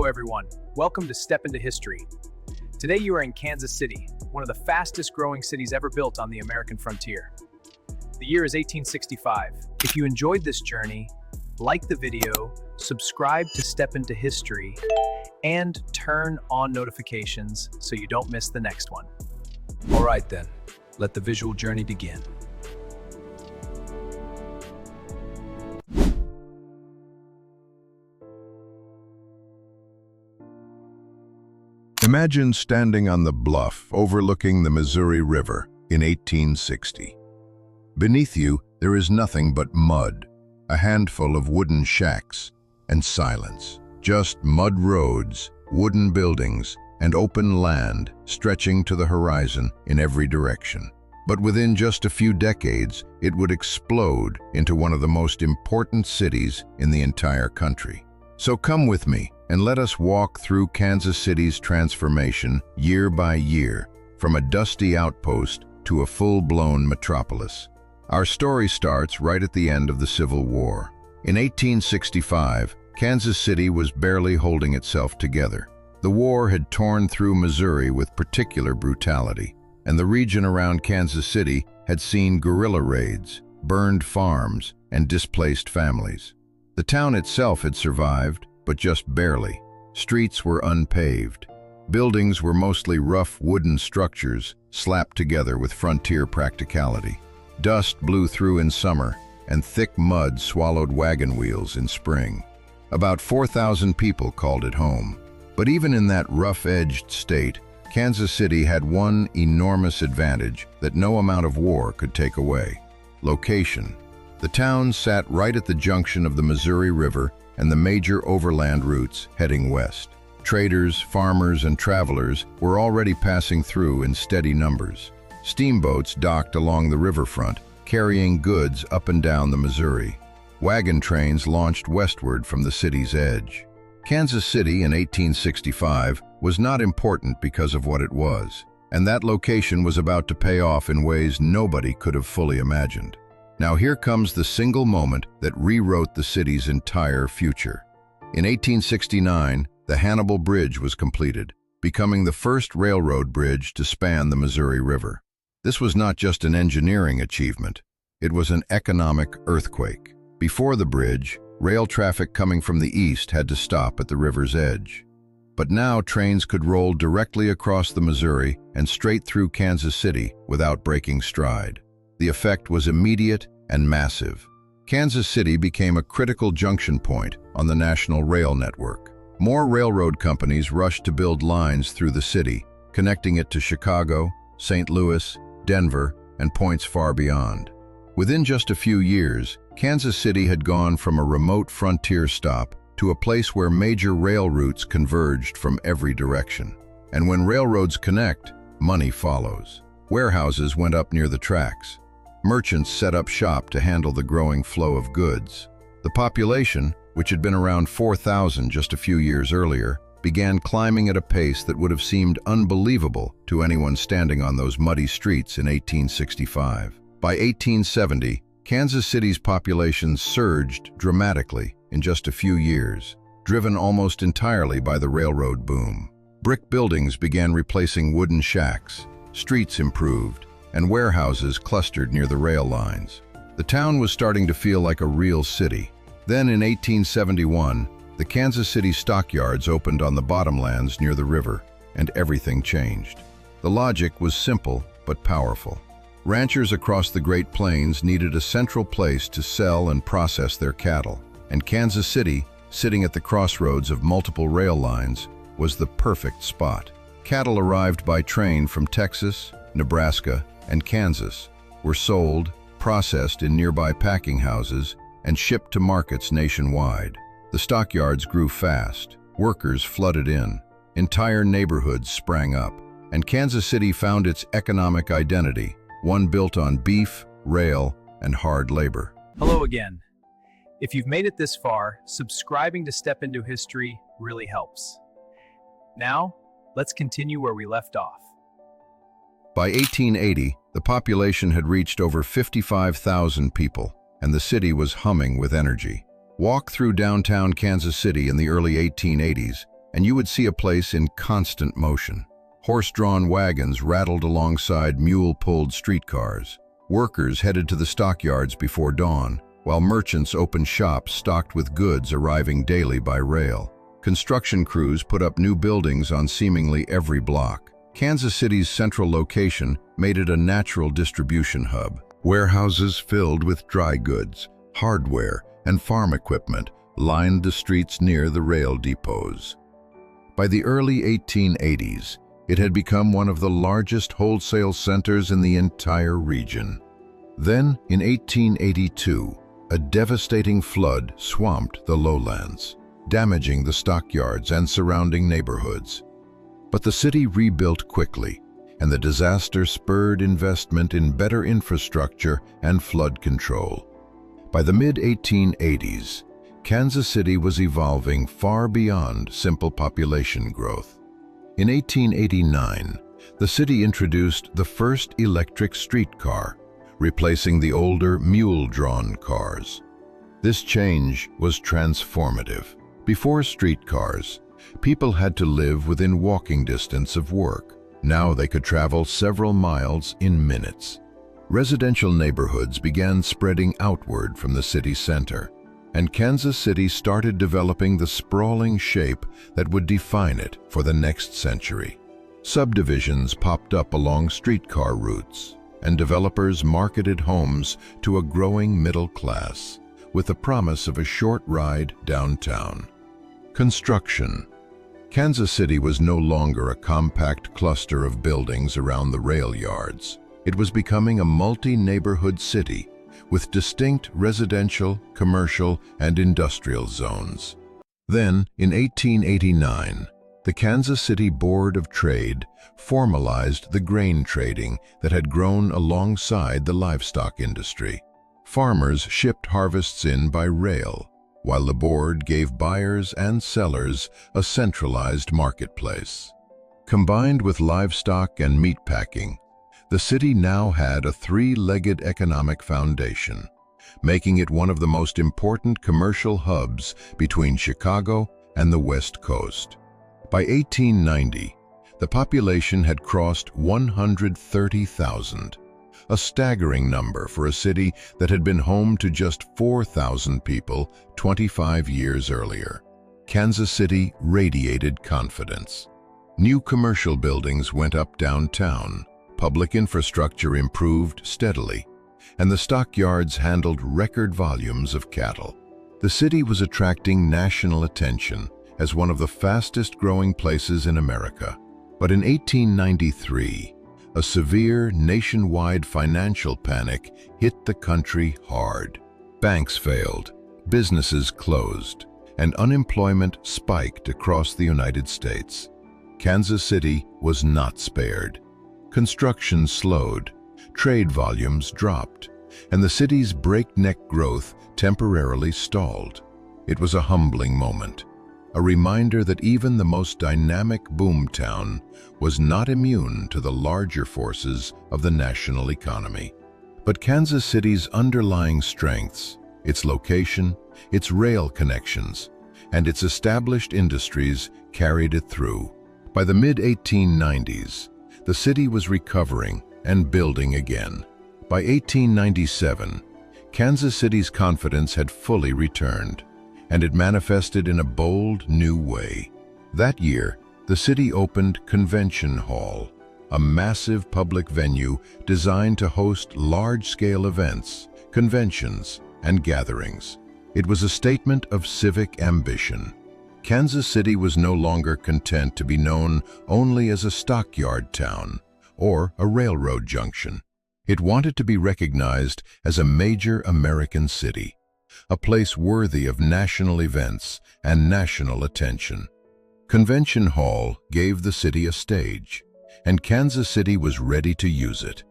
everyone. Welcome to Step into History. Today you are in Kansas City, one of the fastest growing cities ever built on the American frontier. The year is 1865. If you enjoyed this journey, like the video, subscribe to Step into History, and turn on notifications so you don't miss the next one. All right then, let the visual journey begin. Imagine standing on the bluff overlooking the Missouri River in 1860. Beneath you, there is nothing but mud, a handful of wooden shacks, and silence. Just mud roads, wooden buildings, and open land stretching to the horizon in every direction. But within just a few decades, it would explode into one of the most important cities in the entire country. So come with me, and let us walk through Kansas City's transformation year by year, from a dusty outpost to a full-blown metropolis. Our story starts right at the end of the Civil War. In 1865, Kansas City was barely holding itself together. The war had torn through Missouri with particular brutality, and the region around Kansas City had seen guerrilla raids, burned farms, and displaced families. The town itself had survived, but just barely. Streets were unpaved. Buildings were mostly rough wooden structures slapped together with frontier practicality. Dust blew through in summer, and thick mud swallowed wagon wheels in spring. About 4,000 people called it home. But even in that rough-edged state, Kansas City had one enormous advantage that no amount of war could take away: location. The town sat right at the junction of the Missouri River and the major overland routes heading west. Traders, farmers, and travelers were already passing through in steady numbers. Steamboats docked along the riverfront, carrying goods up and down the Missouri. Wagon trains launched westward from the city's edge. Kansas City in 1865 was not important because of what it was, and that location was about to pay off in ways nobody could have fully imagined. Now here comes the single moment that rewrote the city's entire future. In 1869, the Hannibal Bridge was completed, becoming the first railroad bridge to span the Missouri River. This was not just an engineering achievement, it was an economic earthquake. Before the bridge, rail traffic coming from the east had to stop at the river's edge. But now trains could roll directly across the Missouri and straight through Kansas City without breaking stride. The effect was immediate and massive. Kansas City became a critical junction point on the national rail network. More railroad companies rushed to build lines through the city, connecting it to Chicago, St. Louis, Denver, and points far beyond. Within just a few years, Kansas City had gone from a remote frontier stop to a place where major rail routes converged from every direction. And when railroads connect, money follows. Warehouses went up near the tracks. Merchants set up shop to handle the growing flow of goods. The population, which had been around 4,000 just a few years earlier, began climbing at a pace that would have seemed unbelievable to anyone standing on those muddy streets in 1865. By 1870, Kansas City's population surged dramatically in just a few years, driven almost entirely by the railroad boom. Brick buildings began replacing wooden shacks, streets improved, and warehouses clustered near the rail lines. The town was starting to feel like a real city. Then in 1871, the Kansas City stockyards opened on the bottomlands near the river, and everything changed. The logic was simple but powerful. Ranchers across the Great Plains needed a central place to sell and process their cattle, and Kansas City, sitting at the crossroads of multiple rail lines, was the perfect spot. Cattle arrived by train from Texas, Nebraska, and Kansas, were sold, processed in nearby packing houses, and shipped to markets nationwide. The stockyards grew fast, workers flooded in, entire neighborhoods sprang up, and Kansas City found its economic identity, one built on beef, rail, and hard labor. Hello again. If you've made it this far, subscribing to Step into History really helps. Now, let's continue where we left off. By 1880, the population had reached over 55,000 people, and the city was humming with energy. Walk through downtown Kansas City in the early 1880s, and you would see a place in constant motion. Horse-drawn wagons rattled alongside mule-pulled streetcars. Workers headed to the stockyards before dawn, while merchants opened shops stocked with goods arriving daily by rail. Construction crews put up new buildings on seemingly every block. Kansas City's central location made it a natural distribution hub. Warehouses filled with dry goods, hardware, and farm equipment lined the streets near the rail depots. By the early 1880s, it had become one of the largest wholesale centers in the entire region. Then, in 1882, a devastating flood swamped the lowlands, damaging the stockyards and surrounding neighborhoods. But the city rebuilt quickly, and the disaster spurred investment in better infrastructure and flood control. By the mid-1880s, Kansas City was evolving far beyond simple population growth. In 1889, the city introduced the first electric streetcar, replacing the older mule-drawn cars. This change was transformative. Before streetcars, people had to live within walking distance of work. Now they could travel several miles in minutes. Residential neighborhoods began spreading outward from the city center, and Kansas City started developing the sprawling shape that would define it for the next century. Subdivisions popped up along streetcar routes, and developers marketed homes to a growing middle class, with the promise of a short ride downtown. Construction. Kansas City was no longer a compact cluster of buildings around the rail yards. It was becoming a multi-neighborhood city with distinct residential, commercial, and industrial zones. Then, in 1889, the Kansas City Board of Trade formalized the grain trading that had grown alongside the livestock industry. Farmers shipped harvests in by rail, while the board gave buyers and sellers a centralized marketplace. Combined with livestock and meatpacking, the city now had a three-legged economic foundation, making it one of the most important commercial hubs between Chicago and the West Coast. By 1890, the population had crossed 130,000, a staggering number for a city that had been home to just 4,000 people 25 years earlier. Kansas City radiated confidence. New commercial buildings went up downtown, public infrastructure improved steadily, and the stockyards handled record volumes of cattle. The city was attracting national attention as one of the fastest-growing places in America. But in 1893, a severe nationwide financial panic hit the country hard. Banks failed, businesses closed, and unemployment spiked across the United States. Kansas City was not spared. Construction slowed, trade volumes dropped, and the city's breakneck growth temporarily stalled. It was a humbling moment, a reminder that even the most dynamic boomtown was not immune to the larger forces of the national economy. But Kansas City's underlying strengths, its location, its rail connections, and its established industries carried it through. By the mid-1890s, the city was recovering and building again. By 1897, Kansas City's confidence had fully returned, and it manifested in a bold new way. That year, the city opened Convention Hall, a massive public venue designed to host large-scale events, conventions, and gatherings. It was a statement of civic ambition. Kansas City was no longer content to be known only as a stockyard town or a railroad junction. It wanted to be recognized as a major American city, a place worthy of national events and national attention. Convention Hall gave the city a stage, and Kansas City was ready to use it.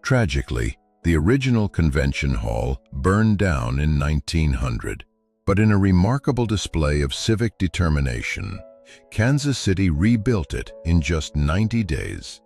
Tragically, the original Convention Hall burned down in 1900. But in a remarkable display of civic determination, Kansas City rebuilt it in just 90 days,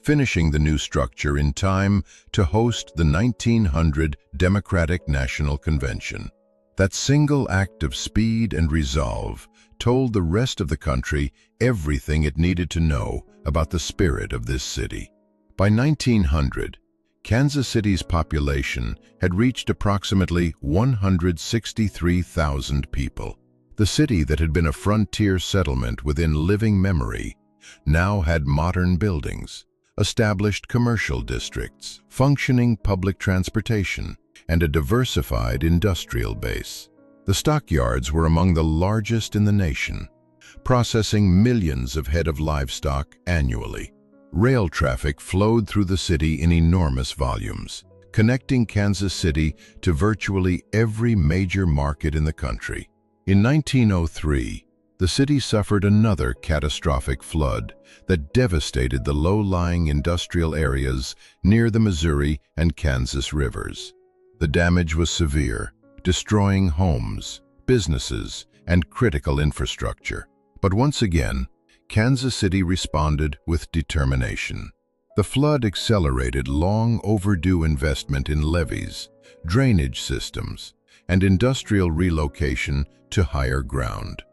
finishing the new structure in time to host the 1900 Democratic National Convention. That single act of speed and resolve told the rest of the country everything it needed to know about the spirit of this city. By 1900, Kansas City's population had reached approximately 163,000 people. The city that had been a frontier settlement within living memory now had modern buildings, established commercial districts, functioning public transportation, and a diversified industrial base. The stockyards were among the largest in the nation, processing millions of head of livestock annually. Rail traffic flowed through the city in enormous volumes, connecting Kansas City to virtually every major market in the country. In 1903, the city suffered another catastrophic flood that devastated the low-lying industrial areas near the Missouri and Kansas rivers. The damage was severe, destroying homes, businesses, and critical infrastructure. But once again, Kansas City responded with determination. The flood accelerated long overdue investment in levees, drainage systems, and industrial relocation to higher ground.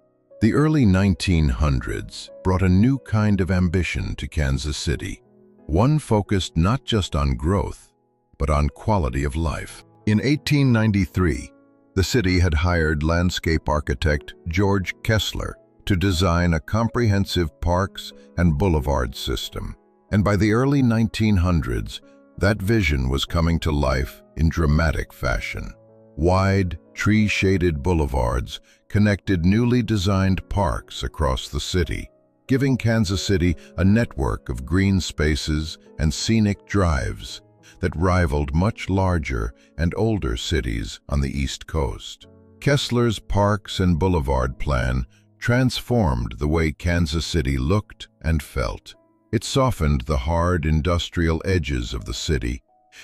The early 1900s brought a new kind of ambition to Kansas City, one focused not just on growth, but on quality of life. In 1893, the city had hired landscape architect George Kessler to design a comprehensive parks and boulevard system. And by the early 1900s, that vision was coming to life in dramatic fashion. Wide, tree-shaded boulevards connected newly designed parks across the city, giving Kansas City a network of green spaces and scenic drives that rivaled much larger and older cities on the East Coast. Kessler's Parks and Boulevard plan transformed the way Kansas City looked and felt. It softened the hard industrial edges of the city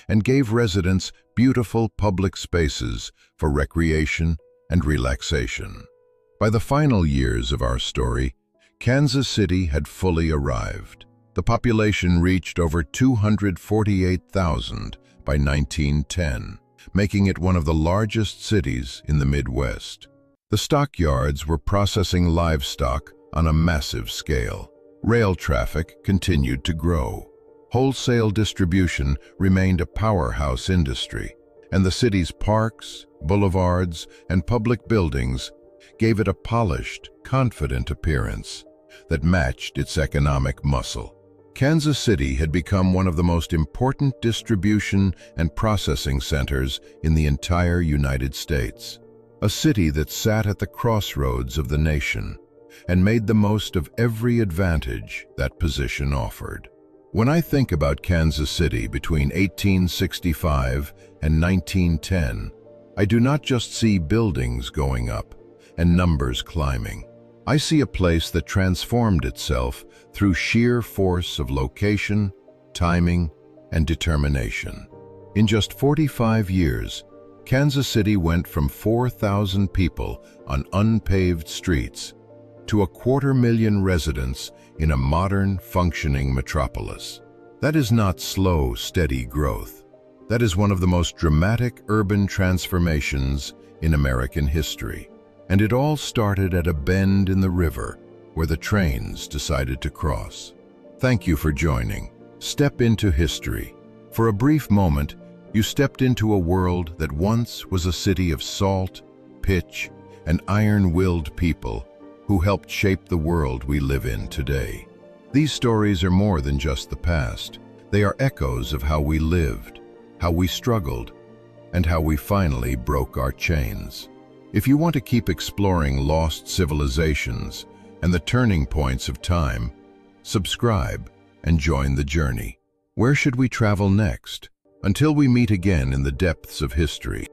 and gave residents beautiful public spaces for recreation and relaxation. By the final years of our story, Kansas City had fully arrived. The population reached over 248,000 by 1910, making it one of the largest cities in the Midwest. The stockyards were processing livestock on a massive scale. Rail traffic continued to grow. Wholesale distribution remained a powerhouse industry, and the city's parks, boulevards, and public buildings gave it a polished, confident appearance that matched its economic muscle. Kansas City had become one of the most important distribution and processing centers in the entire United States. A city that sat at the crossroads of the nation and made the most of every advantage that position offered. When I think about Kansas City between 1865 and 1910, I do not just see buildings going up and numbers climbing. I see a place that transformed itself through sheer force of location, timing, and determination. In just 45 years, Kansas City went from 4,000 people on unpaved streets to 250,000 residents in a modern, functioning metropolis. That is not slow, steady growth. That is one of the most dramatic urban transformations in American history. And it all started at a bend in the river where the trains decided to cross. Thank you for joining. Step into history. For a brief moment, you stepped into a world that once was a city of salt, pitch, and iron-willed people who helped shape the world we live in today. These stories are more than just the past. They are echoes of how we lived, how we struggled, and how we finally broke our chains. If you want to keep exploring lost civilizations and the turning points of time, subscribe and join the journey. Where should we travel next? Until we meet again in the depths of history.